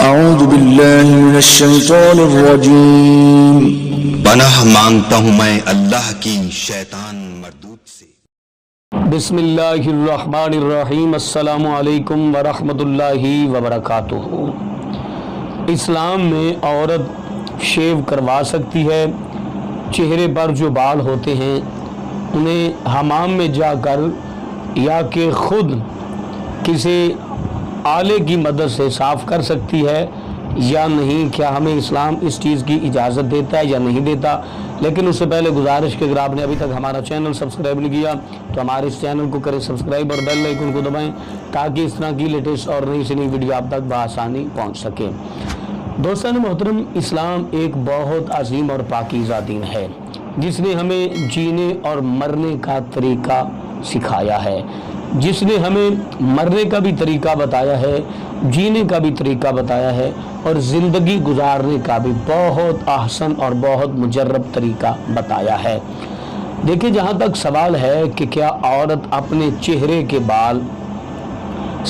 اعوذ باللہ من الشیطان الرجیم۔ پناہ مانگتا ہوں میں اللہ کی شیطان مردود سے۔ بسم اللہ الرحمن الرحیم۔ السلام علیکم ورحمۃ اللہ وبرکاتہ۔ اسلام میں عورت شیو کروا سکتی ہے۔ چہرے پر جو بال ہوتے ہیں انہیں حمام میں جا کر یا کہ خود کسی آلے کی مدد سے صاف کر سکتی ہے یا نہیں۔ کیا ہمیں اسلام اس چیز کی اجازت دیتا ہے یا نہیں دیتا؟ لیکن اس سے پہلے گزارش کہ اگر آپ نے ابھی تک ہمارا چینل سبسکرائب نہیں کیا تو ہمارے اس چینل کو کریں سبسکرائب اور بیل آئیکن کو دبائیں تاکہ اس طرح کی لیٹسٹ اور نئی سے نئی ویڈیو آپ تک بآسانی پہنچ سکے۔ دوستان محترم، اسلام ایک بہت عظیم اور پاکیزہ دین ہے جس نے ہمیں جینے اور مرنے کا طریقہ سکھایا ہے، جس نے ہمیں مرنے کا بھی طریقہ بتایا ہے، جینے کا بھی طریقہ بتایا ہے اور زندگی گزارنے کا بھی بہت احسن اور بہت مجرب طریقہ بتایا ہے۔ دیکھیں، جہاں تک سوال ہے کہ کیا عورت اپنے چہرے کے بال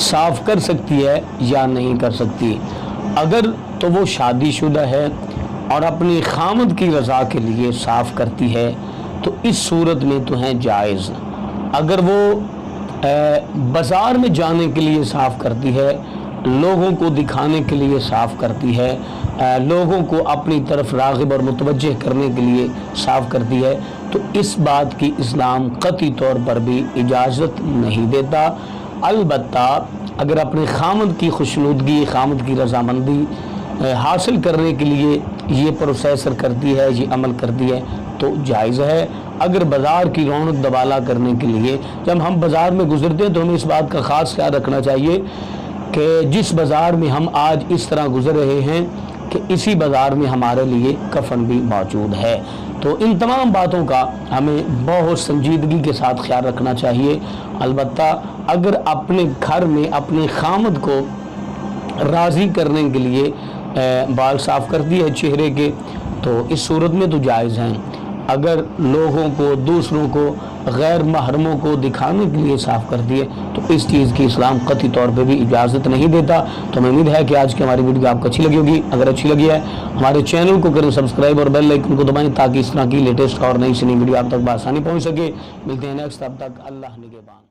صاف کر سکتی ہے یا نہیں کر سکتی، اگر تو وہ شادی شدہ ہے اور اپنی خامد کی رضا کے لیے صاف کرتی ہے تو اس صورت میں تو ہے جائز۔ اگر وہ بازار میں جانے کے لیے صاف کرتی ہے، لوگوں کو دکھانے کے لیے صاف کرتی ہے، لوگوں کو اپنی طرف راغب اور متوجہ کرنے کے لیے صاف کرتی ہے تو اس بات کی اسلام قطعی طور پر بھی اجازت نہیں دیتا۔ البتہ اگر اپنے خامد کی خوشنودگی، خامد کی رضامندی حاصل کرنے کے لیے یہ پروسیسر کرتی ہے، یہ عمل کرتی ہے تو جائز ہے۔ اگر بازار کی رونق دبالا کرنے کے لیے جب ہم بازار میں گزرتے ہیں تو ہمیں اس بات کا خاص خیال رکھنا چاہیے کہ جس بازار میں ہم آج اس طرح گزر رہے ہیں کہ اسی بازار میں ہمارے لیے کفن بھی موجود ہے۔ تو ان تمام باتوں کا ہمیں بہت سنجیدگی کے ساتھ خیال رکھنا چاہیے۔ البتہ اگر اپنے گھر میں اپنے خامد کو راضی کرنے کے لیے بال صاف کرتی ہے چہرے کے تو اس صورت میں تو جائز ہیں۔ اگر لوگوں کو، دوسروں کو، غیر محرموں کو دکھانے کے لیے صاف کرتی ہے تو اس چیز کی اسلام قطعی طور پہ بھی اجازت نہیں دیتا۔ تو ہمیں امید ہے کہ آج کی ہماری ویڈیو آپ کو اچھی لگی ہوگی۔ اگر اچھی لگی ہے ہمارے چینل کو کریں سبسکرائب اور بیل آئیکن کو دبائیں تاکہ اس طرح کی لیٹسٹ اور نئی سے نئی ویڈیو آپ تک بآسانی پہنچ سکے۔ ملتے ہیں نیکسٹ، تب تک اللہ نگہبان۔